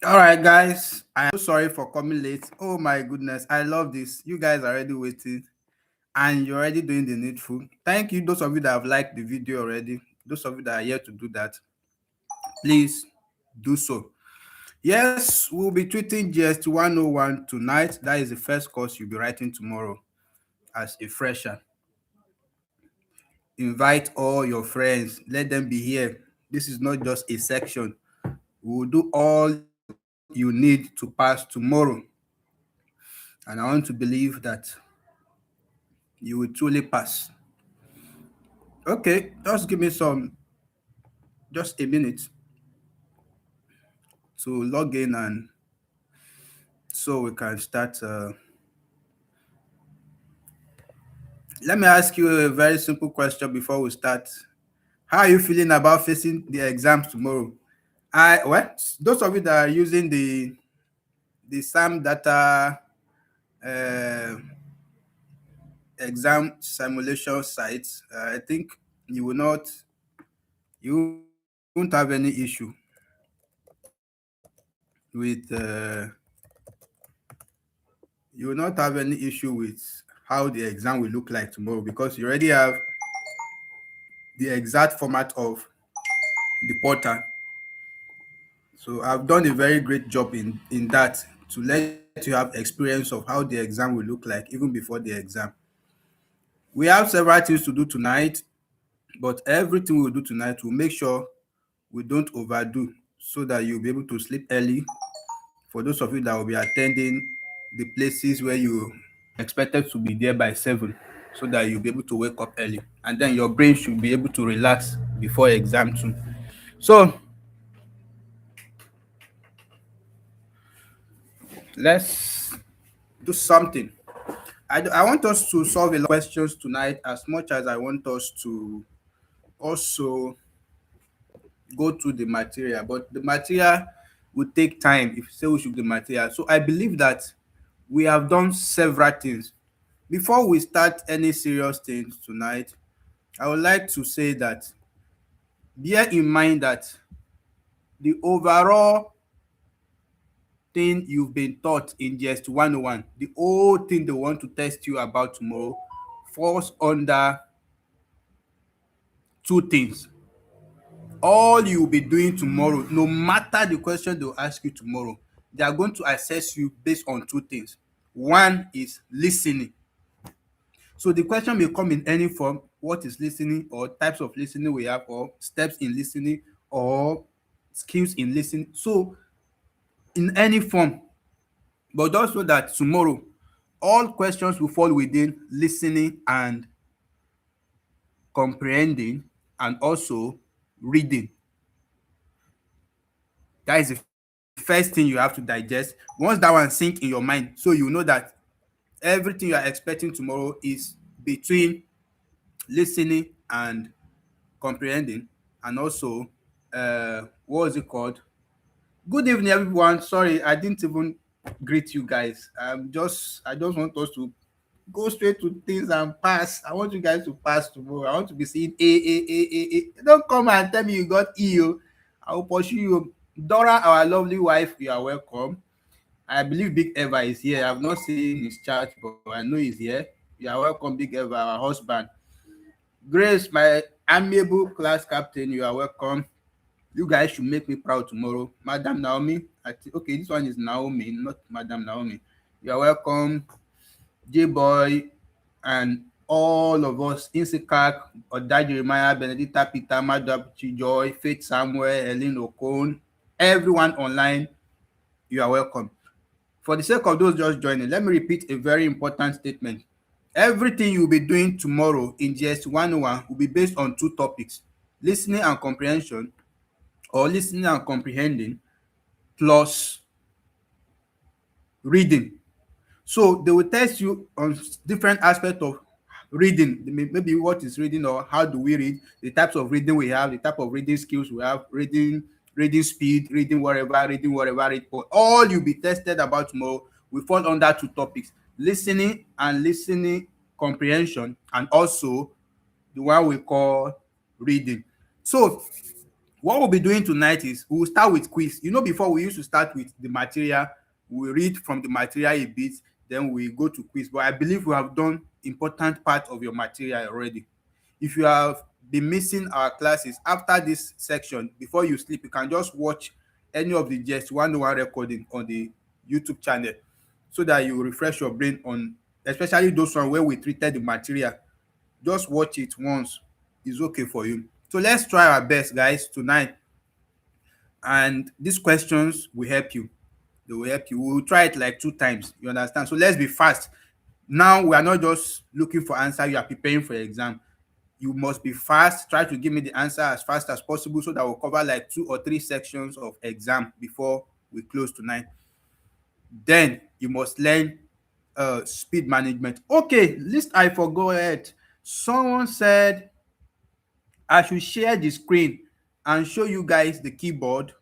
All right, guys. I am so sorry for coming late. Oh my goodness, I love this. You guys are already waiting and you're already doing the needful. Thank you, those of you that have liked the video already. Those of you that are here to do that, please do so. Yes, we'll be tweeting GST101 tonight. That is the first course you'll be writing tomorrow as a fresher. Invite all your friends, let them be here. This is not just a section. We will do all you need to pass tomorrow. And I want to believe that you will truly pass. Okay, just give me just a minute to log in and so we can start. Let me ask you a very simple question before we start. How are you feeling about facing the exams tomorrow? Those of you that are using the SAM data uh, exam simulation sites, I think you will not, you won't have any issue with you will not have any issue with how the exam will look like tomorrow because you already have the exact format of the portal. So I've done a very great job in that to let you have experience of how the exam will look like even before the exam. We have several things to do tonight, but everything we'll do tonight will make sure we don't overdo so that you'll be able to sleep early. For those of you that will be attending the places where you expected to be there by 7, so that you'll be able to wake up early and then your brain should be able to relax before exam too. So let's do something. I want us to solve a lot of questions tonight as much as I want us to also go through the material, but the material will take time if you say we should do the material. So I believe that we have done several things. Before we start any serious things tonight, I would like to say that bear in mind that the overall thing you've been taught in just 101, the whole thing they want to test you about tomorrow, falls under two things. All you'll be doing tomorrow, no matter the question they'll ask you tomorrow, they are going to assess you based on two things. One is listening. So the question may come in any form: what is listening, or types of listening we have, or steps in listening, or skills in listening. So in any form, but also that tomorrow all questions will fall within listening and comprehending and also reading. That is the first thing you have to digest. Once that one sink in your mind, so you know that everything you are expecting tomorrow is between listening and comprehending, and also what was it called? Good evening, everyone. Sorry, I didn't even greet you guys. I just want us to go straight to things and pass. I want you guys to pass tomorrow. I want to be seeing A. Don't come and tell me you got E. Oh. I will pursue you. Dora, our lovely wife, you are welcome. I believe Big Eva is here. I've not seen his chat, but I know he's here. You are welcome, Big Eva, our husband. Grace, my amiable class captain, you are welcome. You guys should make me proud tomorrow. Madam Naomi, okay, this one is Naomi, not Madam Naomi. You are welcome. J-Boy, and all of us, Insikak, Oda Jeremiah, Benedicta Peter, Madabuchi Joy, Faith Samuel, Helen Okon, everyone online, you are welcome. For the sake of those just joining, let me repeat a very important statement. Everything you'll be doing tomorrow in GS101 will be based on two topics: listening and comprehension, or listening and comprehending, plus reading. So they will test you on different aspects of reading, maybe what is reading or how do we read, the types of reading we have, the type of reading skills we have, reading speed, reading whatever. But all you'll be tested about tomorrow will fall under two topics: listening and listening comprehension, and also the one we call reading. So What we'll be doing tonight is we will start with quiz. You know, before we used to start with the material, we read from the material a bit, then we go to quiz. But I believe we have done important part of your material already. If you have been missing our classes after this section, before you sleep, you can just watch any of the GST101 recording on the YouTube channel so that you refresh your brain on, especially those ones where we treated the material. Just watch it once. It's okay for you. So let's try our best, guys, tonight. And these questions will help you. They will help you. We will try it like 2 times. You understand? So let's be fast. Now we are not just looking for answer. You are preparing for exam. You must be fast. Try to give me the answer as fast as possible so that we'll cover like 2 or 3 sections of exam before we close tonight. Then you must learn speed management. Okay, list I forgot. Someone said I should share the screen and show you guys the keyboard,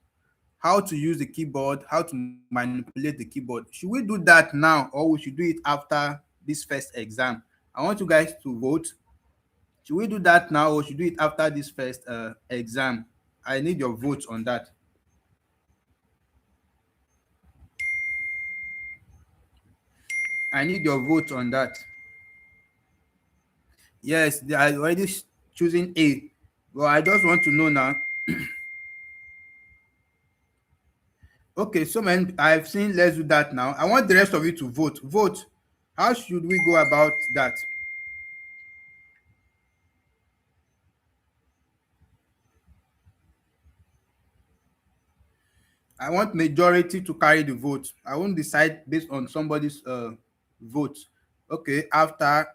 how to use the keyboard, how to manipulate the keyboard. Should we do that now or we should do it after this first exam? I want you guys to vote. Should we do that now or should we do it after this first exam? I need your votes on that. I need your vote on that. Yes, they are already choosing A. But I just want to know now. Okay, so man, I've seen. Let's do that now. I want the rest of you to vote. Vote. How should we go about that? I want majority to carry the vote. I won't decide based on somebody's vote. Okay, after.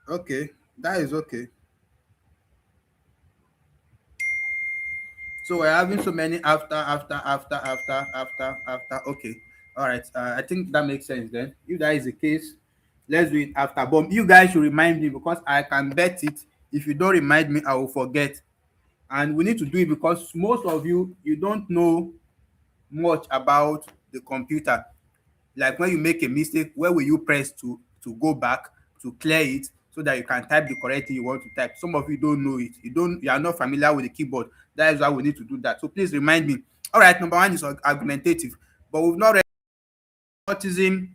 Okay, that is okay. So we're having so many after. Okay, all right. I think that makes sense then. If that is the case, let's do it after. But you guys should remind me because I can bet it. If you don't remind me, I will forget. And we need to do it because most of you don't know much about the computer. Like when you make a mistake, where will you press to go back to clear it so that you can type the correct thing you want to type? Some of you don't know it. You are not familiar with the keyboard. That is why we need to do that. So please remind me. All right, number one is argumentative, but we've not read autism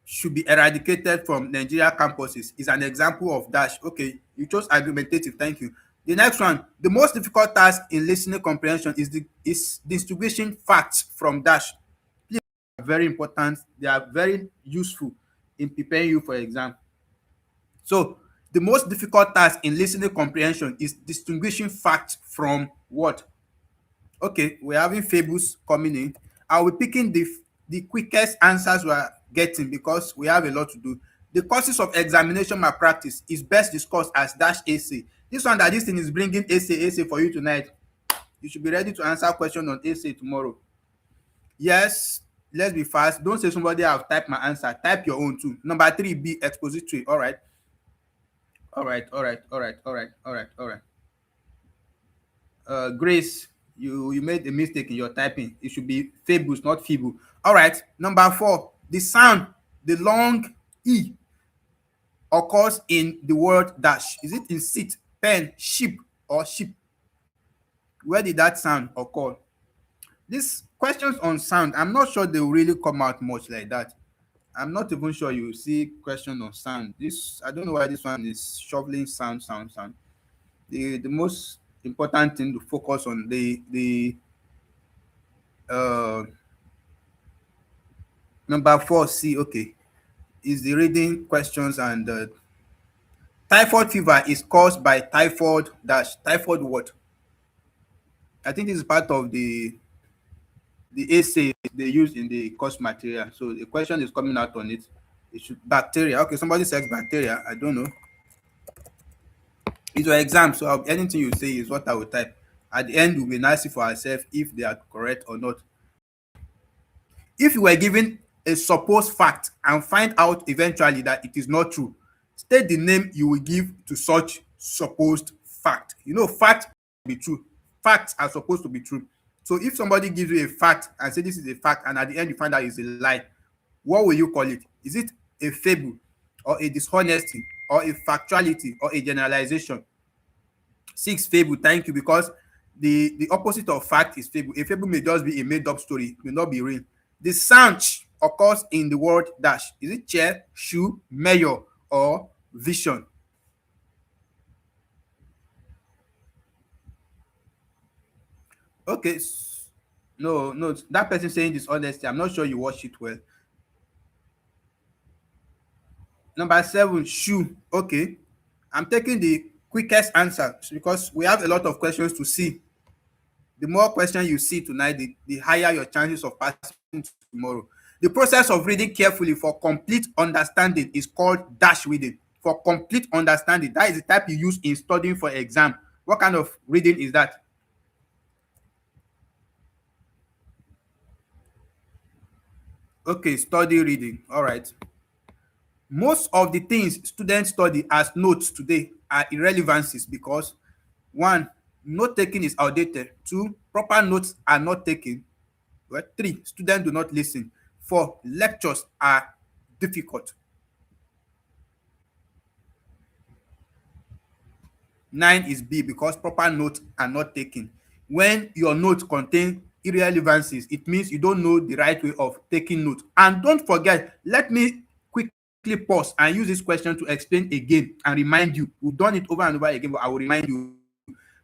should be eradicated from Nigeria campuses is an example of dash. Okay, you chose argumentative. Thank you. The next one, the most difficult task in listening comprehension is distinguishing facts from dash. Please, very important. They are very useful in preparing you for exam. So the most difficult task in listening comprehension is distinguishing facts from what? Okay, we're having fables coming in. I'll be picking the quickest answers we are getting because we have a lot to do. The causes of examination malpractice is best discussed as dash essay. This one that this thing is bringing essay for you tonight. You should be ready to answer question on essay tomorrow. Yes, let's be fast. Don't say somebody have typed my answer. Type your own too. Number 3B, expository. All right. Grace, you made a mistake in your typing. It should be fables, not feeble. All right. Number 4, the sound, the long E occurs in the word dash. Is it in seat, pen, sheep, or sheep? Where did that sound occur? These questions on sound, I'm not sure they will really come out much like that. I'm not even sure you will see question on sound. This, I don't know why this one is shoveling sound. The most important thing to focus on the uh number 4C, okay, is the reading questions. And typhoid fever is caused by typhoid dash. Typhoid what? I think this is part of the essay they use in the course material. So the question is coming out on it. It should bacteria. Okay, somebody says bacteria. I don't know. It's your exam, so anything you say is what I will type. At the end, we'll be nice for ourselves if they are correct or not. If you were given a supposed fact and find out eventually that it is not true, state the name you will give to such supposed fact. You know, fact be true. Facts are supposed to be true. So if somebody gives you a fact and say this is a fact, and at the end you find out it's a lie, what will you call it? Is it a fable or a dishonesty or a factuality or a generalization? Six, fable. Thank you. Because the opposite of fact is fable. A fable may just be a made up story, it may not be real. The sound occurs in the word dash. Is it chair, shoe, mayor, or vision? Okay. No, no, that person saying dishonesty, I'm not sure you watch it well. Number seven, shoe. Okay. I'm taking the quickest answer because we have a lot of questions to see. The more questions you see tonight, the higher your chances of passing tomorrow. The process of reading carefully for complete understanding is called dash reading. For complete understanding, that is the type you use in studying for exam. What kind of reading is that? Okay, study reading. All right. Most of the things students study as notes today are irrelevancies because one, note taking is outdated. Two, proper notes are not taken. Well, three, students do not listen. Four, lectures are difficult. Nine is B because proper notes are not taken. When your notes contain irrelevancies, it means you don't know the right way of taking notes. And don't forget, let me quickly pause and use this question to explain again and remind you. We've done it over and over again, but I will remind you.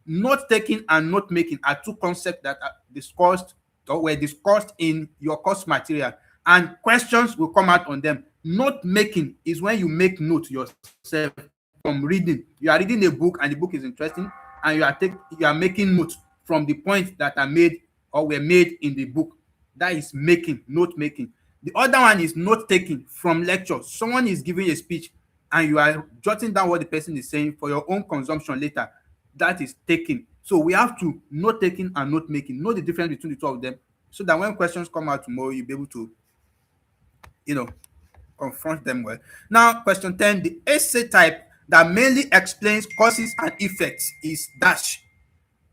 Note taking and note making are two concepts that are discussed or were discussed in your course material, and questions will come out on them. Note making is when you make notes yourself from reading. You are reading a book and the book is interesting, and you are making notes from the points that are made or were made in the book. That is making, note making. The other one is note taking from lecture. Someone is giving a speech and you are jotting down what the person is saying for your own consumption later. That is taking. So we have to note taking and note making. Know the difference between the two of them so that when questions come out tomorrow, you'll be able to, you know, confront them well. Now, question 10, the essay type that mainly explains causes and effects is dash.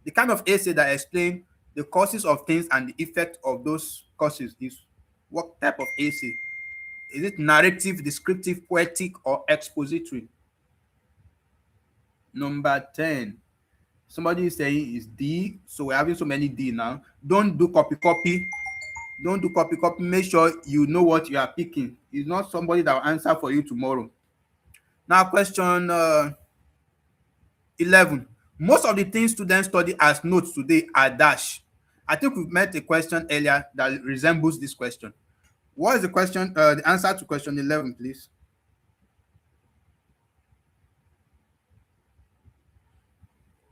The kind of essay that explains the causes of things and the effect of those causes is what type of essay? Is it narrative, descriptive, poetic, or expository? Number 10. Somebody is saying is D, so we're having so many D now. Don't do copy copy. Don't do copy copy. Make sure you know what you are picking. It's not somebody that will answer for you tomorrow. Now, question 11. Most of the things students study as notes today are dash. I think we've met a question earlier that resembles this question. What is the question? The answer to question 11, please.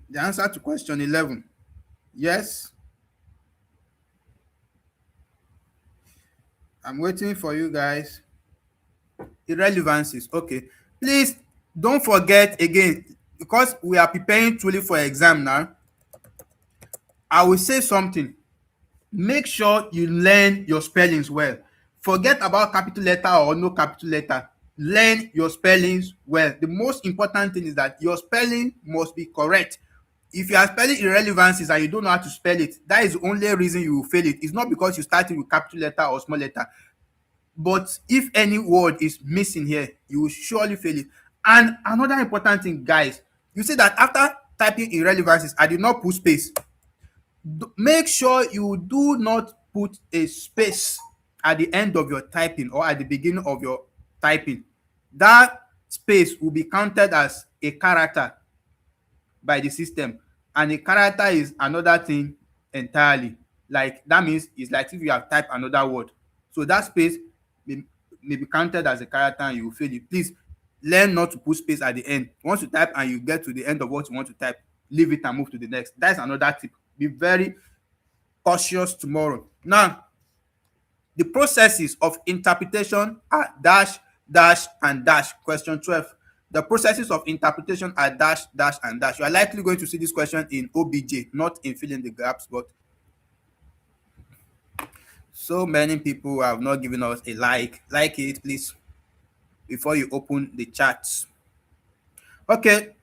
The answer to question 11. Yes, I'm waiting for you guys. Irrelevancies. Okay. Please don't forget again, because we are preparing truly for exam now. I will say something. Make sure you learn your spellings well. Forget about capital letter or no capital letter. Learn your spellings well. The most important thing is that your spelling must be correct. If you are spelling irrelevancies and you don't know how to spell it, that is the only reason you will fail it. It's not because you started with capital letter or small letter. But if any word is missing here, you will surely fail it. And another important thing, guys, you see that after typing irrelevancies, I did not put space. Make sure you do not put a space at the end of your typing or at the beginning of your typing. That space will be counted as a character by the system, and a character is another thing entirely. Like that means it's like if you have typed another word, so that space may, may be counted as a character and you will fail it. Please learn not to put space at the end. Once you type and you get to the end of what you want to type, leave it and move to the next. That's another tip. Be very cautious tomorrow. Now, the processes of interpretation are dash, dash, and dash. Question 12. The processes of interpretation are dash, dash, and dash. You are likely going to see this question in OBJ, not in filling the gaps, but so many people have not given us a like. Like it, please, before you open the chats. Okay.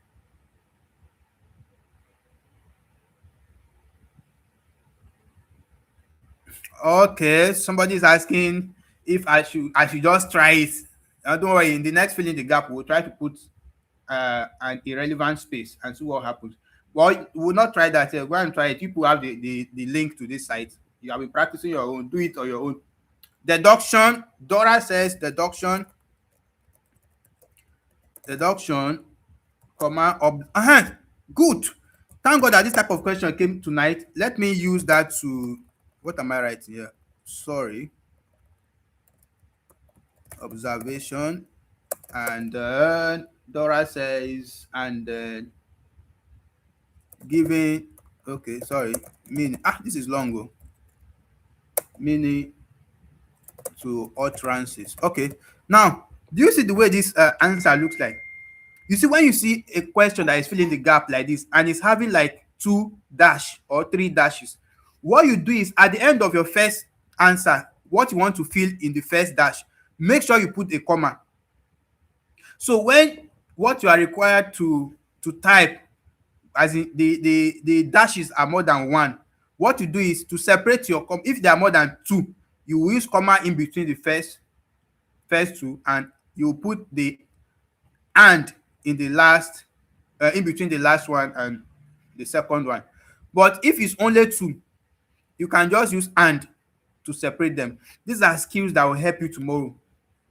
Okay. Somebody is asking, if I should just try it. Don't worry, in the next fill in the gap, we'll try to put an irrelevant space and see what happens. Well, we'll not try that. Go and try it. People have the link to this site. You have been practicing your own. Do it on your own. Deduction. Dora says deduction, comma, good. Thank God that this type of question came tonight. Let me use that to, what am I writing here? Sorry. Observation. And Dora says, and giving, okay, sorry, meaning, this is long, meaning to utterances. Okay, now, do you see the way this answer looks like? You see, when you see a question that is filling the gap like this and it's having like two dash or three dashes, what you do is at the end of your first answer, what you want to fill in the first dash, make sure you put a comma. So when what you are required to type, as in the dashes are more than one, what you do is to separate your if there are more than two, you will use comma in between the first two, and you put the and in the last, in between the last one and the second one. But if it's only two, you can just use and to separate them. These are skills that will help you tomorrow.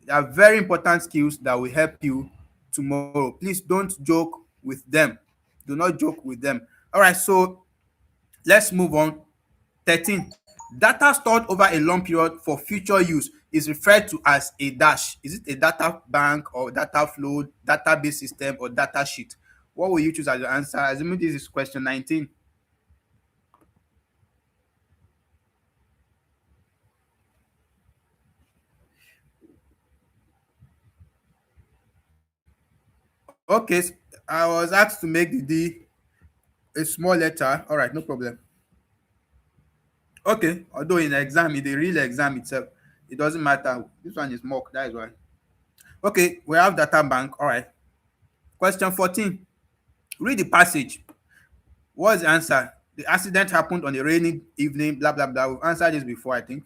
They are very important skills that will help you tomorrow. Please don't joke with them. Do not joke with them. All right, so let's move on. 13. Data stored over a long period for future use is referred to as a dash. Is it a data bank or data flow, database system, or data sheet? What will you choose as your answer? Assuming this is question 19. Okay, I was asked to make the D a small letter. All right, no problem. Okay, although in the exam, in the real exam itself, it doesn't matter. This one is mock, that is why. Okay, we have data bank. All right. Question 14. Read the passage. What's the answer? The accident happened on a rainy evening, blah, blah, blah. We've answered this before, I think.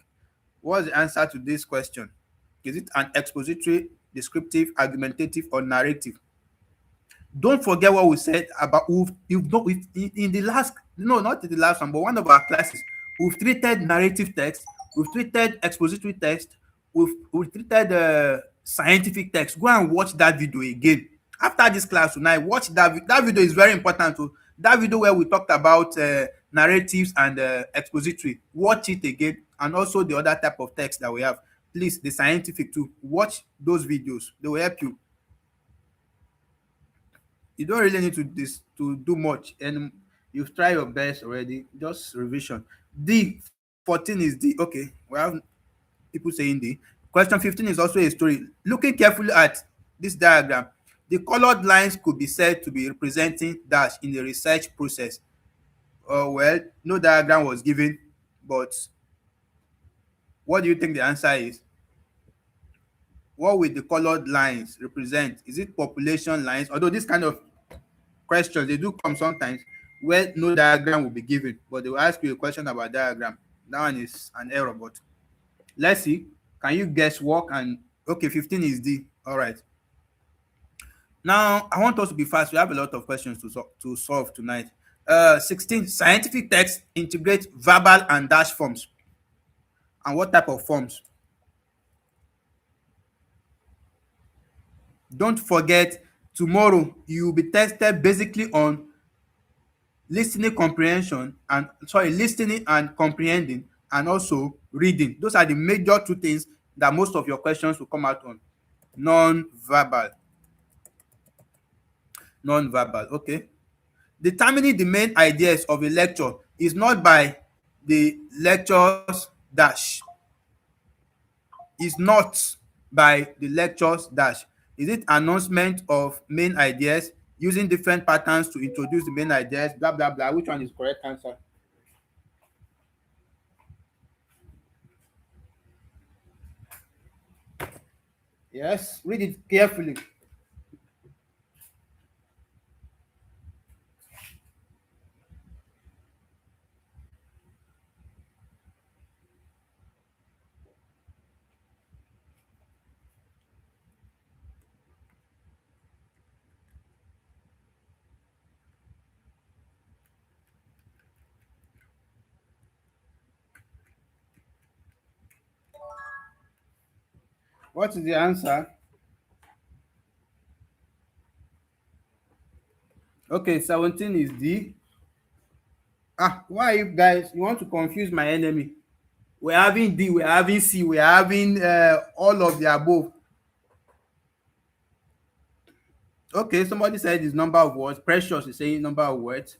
What's the answer to this question? Is it an expository, descriptive, argumentative, or narrative? Don't forget what we said about we've in the last, no, not in the last one, but one of our classes, we've treated narrative text, we've treated expository text, we've treated scientific text. Go and watch that video again after this class tonight. Watch that video is very important too. That video where we talked about narratives and expository, watch it again, and also the other type of text that we have. Please, the scientific too, watch those videos. They will help you. You don't really need to do much, and you've tried your best already. Just revision. D 14 is D. Okay, we have people saying D. Question 15 is also a story. Looking carefully at this diagram, the colored lines could be said to be representing dash in the research process. Well, no diagram was given, but what do you think the answer is? What will the colored lines represent? Is it population lines? Although this kind of questions, they do come sometimes where no diagram will be given, but they will ask you a question about diagram. That one is an error, but let's see. Can you guess what? And okay, 15 is D. All right. Now I want us to be fast. We have a lot of questions to solve tonight. 16. Scientific text integrate verbal and dash forms. And what type of forms? Don't forget, tomorrow you will be tested basically on listening and comprehending, and also reading. Those are the major two things that most of your questions will come out on. Non-verbal. Non-verbal. Okay. Determining the main ideas of a lecture is not by the lectures dash. Is not by the lectures dash. Is it announcement of main ideas, using different patterns to introduce the main ideas, blah blah blah? Which one is correct answer? Yes, read it carefully. What is the answer? Okay, 17 is D. Ah, why you guys, you want to confuse my enemy? We're having D, we're having C, we're having all of the above. Okay, somebody said his number of words. Precious is saying number of words.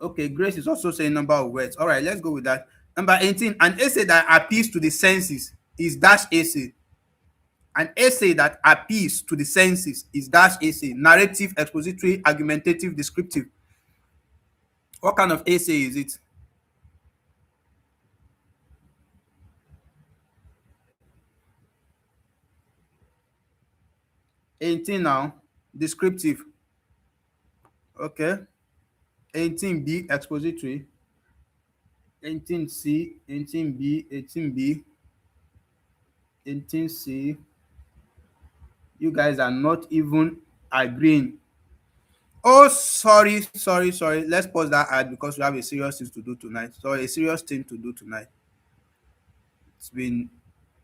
Okay, Grace is also saying number of words. All right, let's go with that. Number 18, an essay that appeals to the senses is dash essay. An essay that appeals to the senses is dash essay. Narrative, expository, argumentative, descriptive. What kind of essay is it? 18 now, descriptive. Okay. 18B, expository. 18C, 18B, 18B, 18C. You guys are not even agreeing. Oh, sorry. Let's pause that ad because we have a serious thing to do tonight. So a serious thing to do tonight. It's been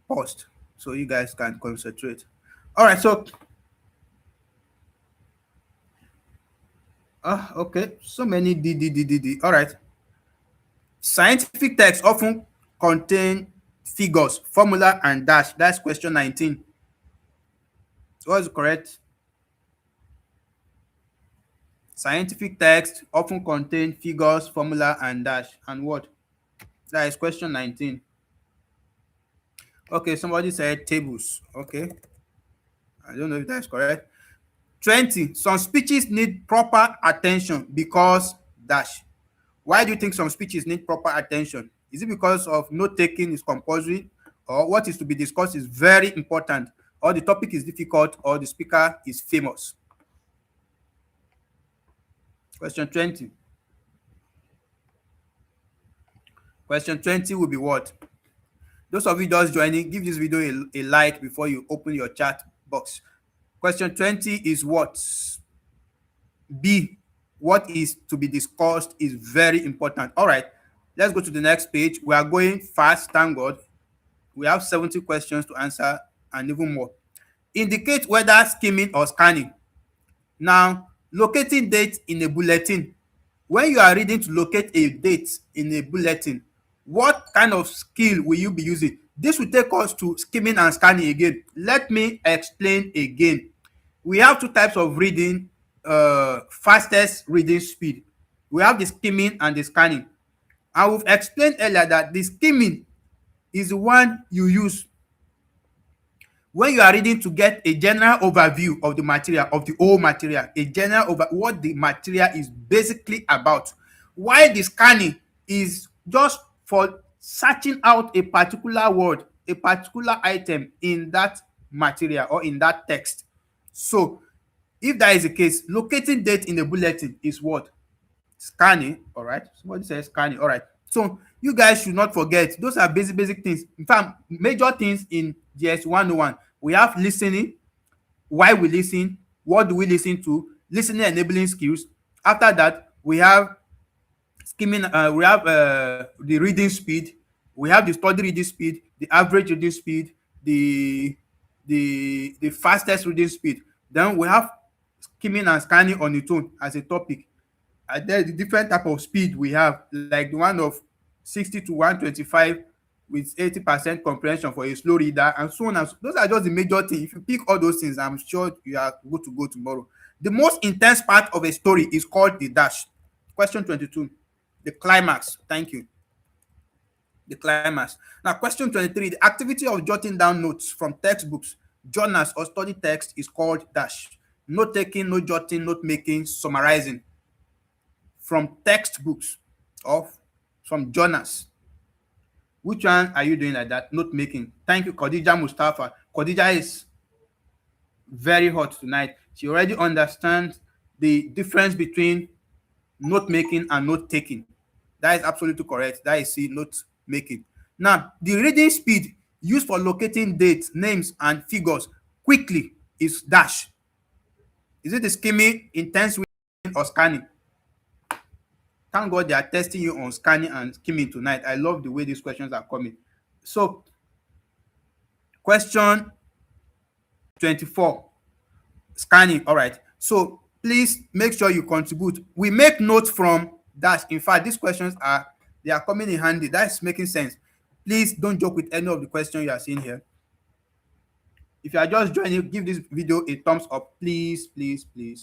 paused so you guys can concentrate. All right, so okay, so many D. All right. Scientific texts often contain figures, formula, and dash. That's question 19. What's correct? Scientific texts often contain figures, formula, and dash. And what? That is question 19. Okay, somebody said tables. Okay, I don't know if that's correct. 20. Some speeches need proper attention because dash. Why do you think some speeches need proper attention? Is it because of note taking is compulsory, or what is to be discussed is very important, or the topic is difficult, or the speaker is famous? Question 20. Question 20 will be what? Those of you just joining, give this video a like before you open your chat box. Question 20 is what? B. What is to be discussed is very important. All right, let's go to the next page. We are going fast, thank God. We have 70 questions to answer and even more. Indicate whether skimming or scanning. Now, locating date in a bulletin. When you are reading to locate a date in a bulletin, what kind of skill will you be using? This will take us to skimming and scanning again. Let me explain again. We have two types of reading, fastest reading speed. We have the skimming and the scanning. And we've explained earlier that the skimming is the one you use when you are reading to get a general overview of the material, of the whole material, a general over what the material is basically about. While the scanning is just for searching out a particular word, a particular item in that material or in that text. So if that is the case, locating date in the bulletin is what? Scanning. All right, somebody says scanning. All right, so you guys should not forget, those are basic things. In fact, major things in GS101. We have listening, why we listen, what do we listen to, listening enabling skills. After that, we have skimming, we have the reading speed, we have the study reading speed, the average reading speed, the fastest reading speed. Then we have skimming and scanning on its own as a topic. And then the different type of speed we have, like the one of 60 to 125 with 80% comprehension for a slow reader, and so on. And so, those are just the major things. If you pick all those things, I'm sure you are good to go tomorrow. The most intense part of a story is called the dash. Question 22, the climax. Thank you. The climax. Now, question 23, the activity of jotting down notes from textbooks, journals, or study text is called dash. Note taking, note jotting, note making, summarizing from textbooks or from journals. Which one are you doing like that? Note making. Thank you, Khadija Mustafa. Khadija is very hot tonight. She already understands the difference between note making and note taking. That is absolutely correct. That is C, note making. Now, the reading speed used for locating dates, names, and figures quickly is dash. Is it the skimming, intense reading, or scanning? Thank God they are testing you on scanning and skimming tonight. I love the way these questions are coming. So Question 24, scanning. All right. So please make sure you contribute. We make notes from that. In fact, these questions they are coming in handy. That's making sense. Please don't joke with any of the questions you are seeing here. If you are just joining, give this video a thumbs up, please, please, please.